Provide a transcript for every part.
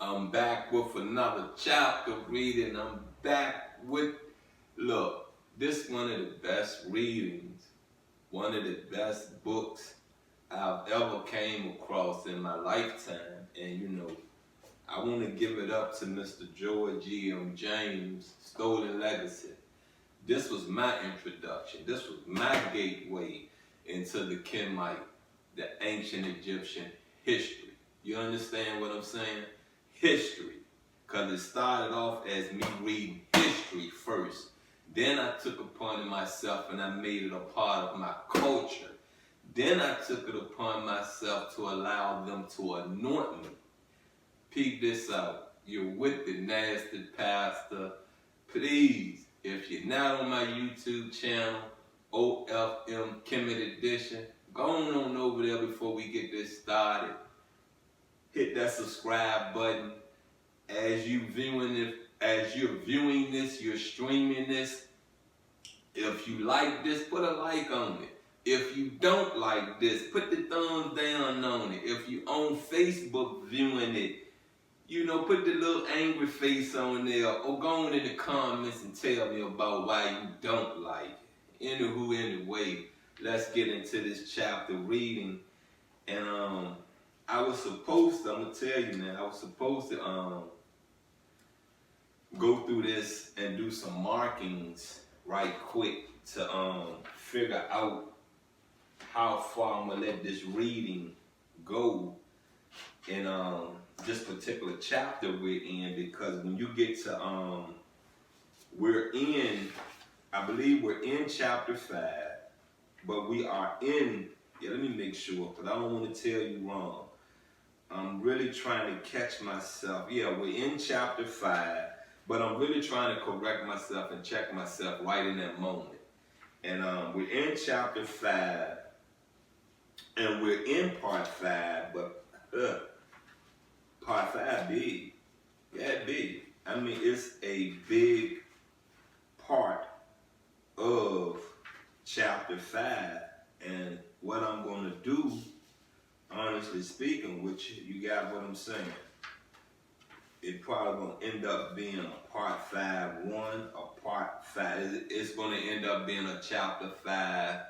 I'm back with another chapter reading. I'm back with, look, this one of the best readings, one of the best books I've ever came across in my lifetime. And I want to give it up to Mr. George E.M. James, Stolen Legacy. This was my introduction. This was my gateway into the Kemite, the ancient Egyptian history. You understand what I'm saying? History. Because it started off as me reading history first. Then I took upon it myself and I made it a part of my culture. Then I took it upon myself to allow them to anoint me. Peep this out. You're with the Nasty Pastor. Please, if you're not on my YouTube channel, OFM Kemet Edition, go on over there before we get this started. Hit that subscribe button. As you're viewing this, you're streaming this. If you like this, put a like on it. If you don't like this, put the thumbs down on it. If you on Facebook viewing it, put the little angry face on there, or go on in the comments and tell me about why you don't like it. Anyway, let's get into this chapter reading. And I was supposed to, I'm gonna tell you now, I was supposed to go through this and do some markings right quick to figure out how far I'm gonna let this reading go in this particular chapter we're in, because when you get to I believe we're in chapter 5, but we are in, let me make sure, because I don't want to tell you wrong. I'm really trying to catch myself. Yeah, we're in chapter 5, but I'm really trying to correct myself and check myself right in that moment. And we're in chapter 5, and we're in part 5, but part 5 big. Yeah, big. I mean, it's a big part of chapter 5. And what I'm going to do, honestly speaking, which you got what I'm saying, it probably going to end up being a part 5-1, a part 5. It's going to end up being a chapter 5,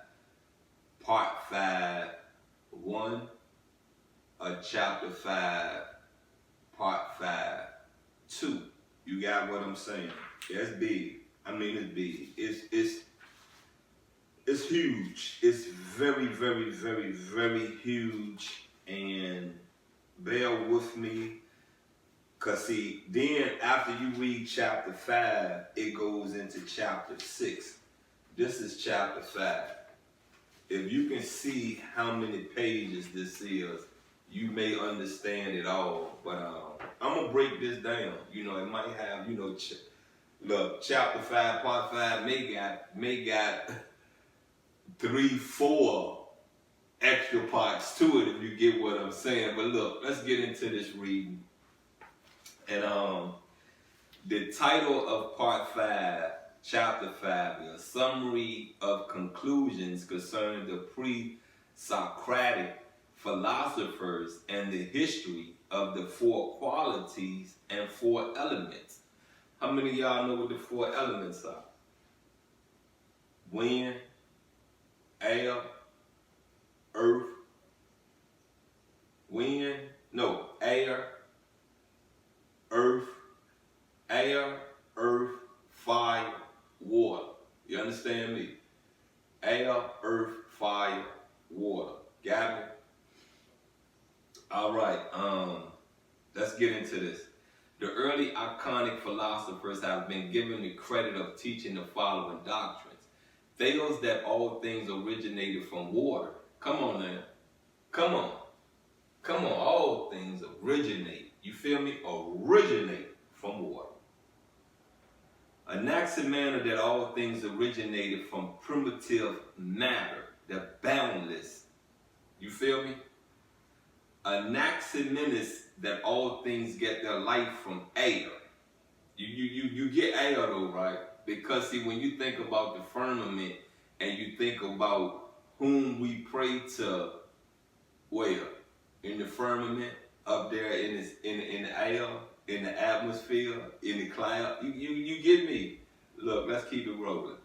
part 5-1, a chapter 5, part 5-2. You got what I'm saying? That's big. I mean, it's big. It's huge. It's very, very, very, very huge. And bear with me. Because see, then after you read chapter 5, it goes into chapter 6. This is chapter 5. If you can see how many pages this is, you may understand it all. But I'm going to break this down. It might have, look, chapter 5, part 5 may got 3-4 extra parts to it, if you get what I'm saying. But look, let's get into this reading. And the title of part 5, chapter 5, is a summary of conclusions concerning the pre-Socratic philosophers and the history of the 4 qualities and 4 elements. How many of y'all know what the 4 elements are? Wind, air, earth, earth, fire, water. You understand me? Air, earth, fire, water. Got me? All right, let's get into this. The early iconic philosophers have been given the credit of teaching the following doctrines. Thales that all things originated from water. Come on now. Come on. All things originate. You feel me? Originate from water. Anaximander that all things originated from primitive matter, the boundless. You feel me? Anaximenes that all things get their life from air. You get air though, right? Because see, when you think about the firmament and you think about whom we pray to, where? In the firmament, up there in the air, in the atmosphere, in the cloud. You get me? Look, let's keep it rolling.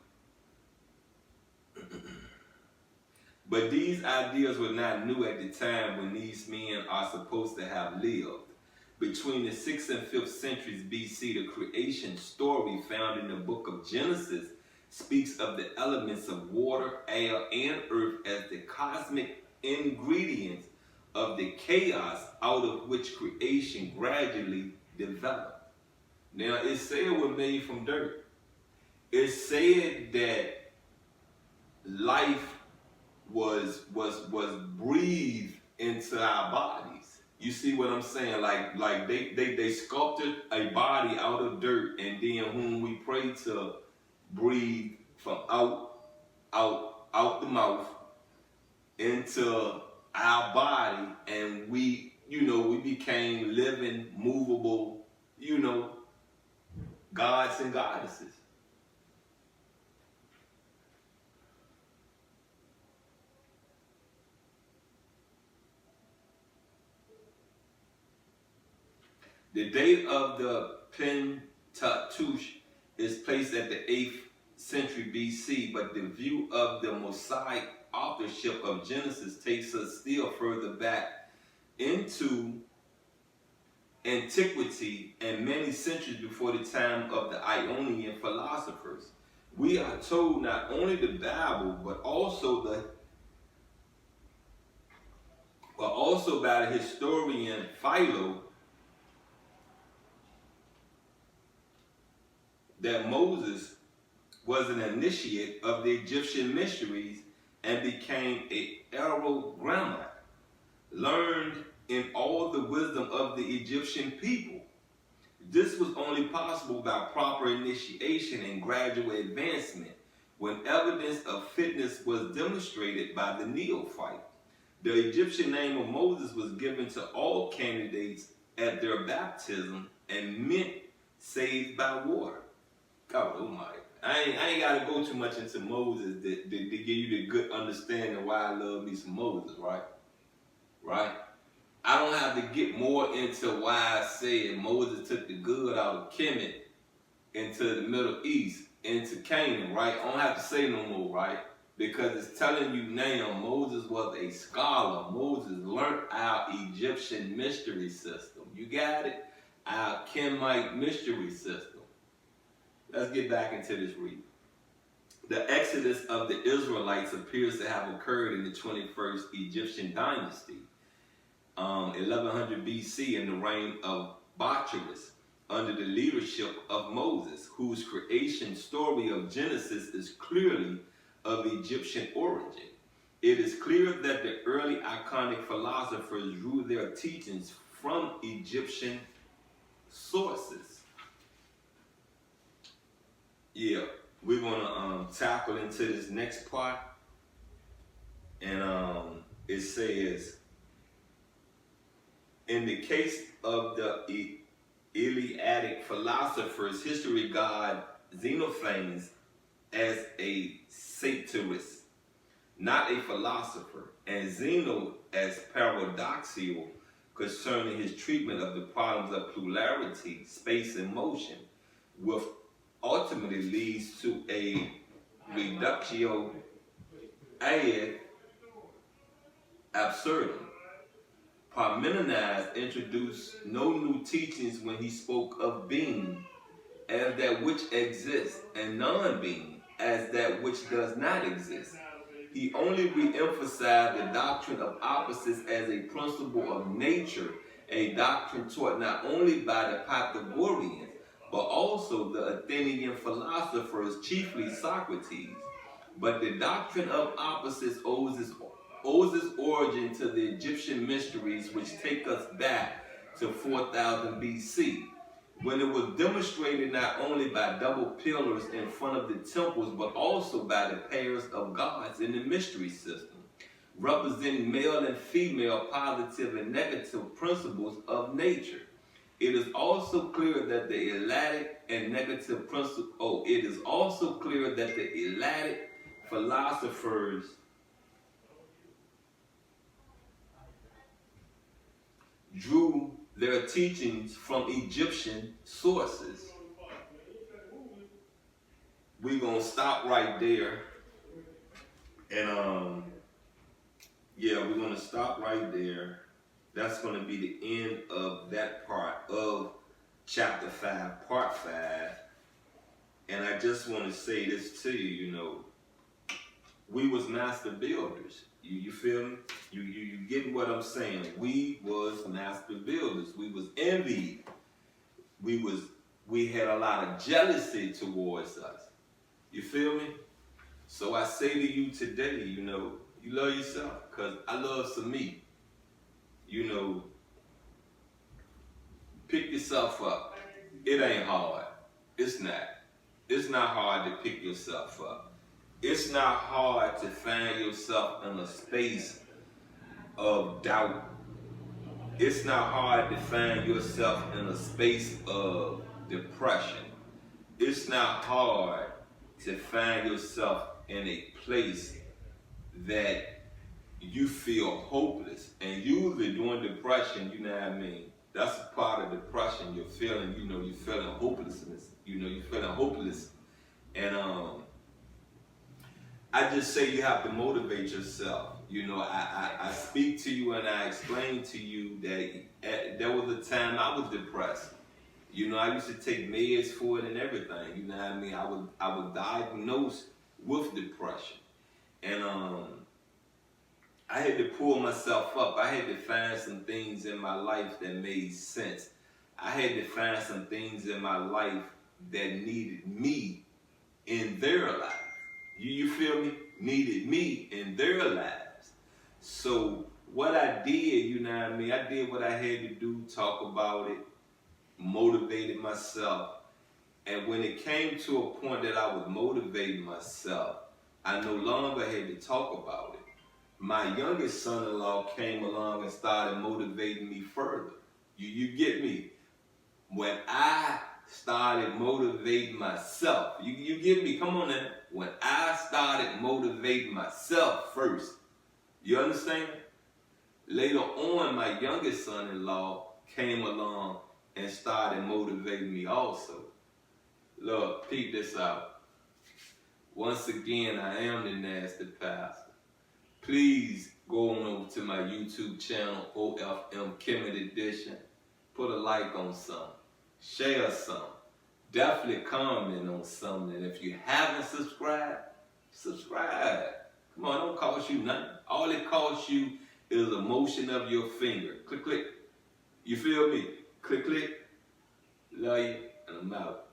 But these ideas were not new at the time when these men are supposed to have lived. Between the 6th and 5th centuries BC, the creation story found in the book of Genesis speaks of the elements of water, air, and earth as the cosmic ingredients of the chaos out of which creation gradually developed. Now, it said we're made from dirt. It said that life was breathed into our bodies. You see what I'm saying? Like they sculpted a body out of dirt, and then whom we pray to breathe from out the mouth into our body, and we became living, movable, gods and goddesses. The date of the Pentateuch is placed at the 8th century BC, but the view of the Mosaic authorship of Genesis takes us still further back into antiquity and many centuries before the time of the Ionian philosophers. We are told not only the Bible, but also by the historian Philo, that Moses was an initiate of the Egyptian mysteries and became a aerogrammer, learned in all the wisdom of the Egyptian people. This was only possible by proper initiation and gradual advancement when evidence of fitness was demonstrated by the neophyte. The Egyptian name of Moses was given to all candidates at their baptism and meant saved by water. Oh my. I ain't got to go too much into Moses to give you the good understanding why I love me some Moses, right? Right? I don't have to get more into why I said Moses took the good out of Kemet into the Middle East, into Canaan, right? I don't have to say no more, right? Because it's telling you now Moses was a scholar. Moses learned our Egyptian mystery system. You got it? Our Kemetite mystery system. Let's get back into this reading. The exodus of the Israelites appears to have occurred in the 21st Egyptian dynasty, 1100 BC, in the reign of Bacchus, under the leadership of Moses, whose creation story of Genesis is clearly of Egyptian origin. It is clear that the early iconic philosophers drew their teachings from Egyptian sources. Yeah, we're gonna tackle into this next part, and it says, in the case of the Eleatic philosophers, history regard Xenophanes as a satirist, not a philosopher, and Zeno as paradoxical concerning his treatment of the problems of plurality, space, and motion, with ultimately leads to a reductio ad absurdum. Parmenides introduced no new teachings when he spoke of being as that which exists and non-being as that which does not exist. He only re-emphasized the doctrine of opposites as a principle of nature, a doctrine taught not only by the Pythagoreans, but also the Athenian philosophers, chiefly Socrates. But the doctrine of opposites owes its origin to the Egyptian mysteries, which take us back to 4000 BC, when it was demonstrated not only by double pillars in front of the temples, but also by the pairs of gods in the mystery system, representing male and female positive and negative principles of nature. It is also clear that the Eleatic and negative principle. It is also clear that the Eleatic philosophers drew their teachings from Egyptian sources. We're going to stop right there. And yeah, we're going to stop right there. That's going to be the end of that part of chapter 5, part 5. And I just want to say this to you, you know, we was master builders. You feel me? You getting what I'm saying? We was master builders. We was envied. We had a lot of jealousy towards us. You feel me? So I say to you today, you know, you love yourself, because I love some me. You know, pick yourself up. It ain't hard. It's not. It's not hard to pick yourself up. It's not hard to find yourself in a space of doubt. It's not hard to find yourself in a space of depression. It's not hard to find yourself in a place that you feel hopeless. And usually during depression, you know what I mean, that's a part of depression. You're feeling, you know, you're feeling hopelessness. You know, you're feeling hopeless. And I just say you have to motivate yourself. You know, I speak to you and I explain to you that there was a time I was depressed. You know, I used to take meds for it and everything. You know what I mean? I was diagnosed with depression. And I had to pull myself up. I had to find some things in my life that made sense. I had to find some things in my life that needed me in their life. You feel me? Needed me in their lives. So what I did, you know what I mean? I did what I had to do, talk about it, motivated myself. And when it came to a point that I was motivating myself, I no longer had to talk about it. My youngest son-in-law came along and started motivating me further. You get me? When I started motivating myself, you get me? Come on now. When I started motivating myself first, you understand? Later on, my youngest son-in-law came along and started motivating me also. Look, peep this out. Once again, I am the Nasty Pastor. Please go on over to my YouTube channel, OFM Kemet Edition. Put a like on something. Share something. Definitely comment on something. And if you haven't subscribed, subscribe. Come on, it don't cost you nothing. All it costs you is a motion of your finger. Click, click. You feel me? Click, click. Love you, and I'm out.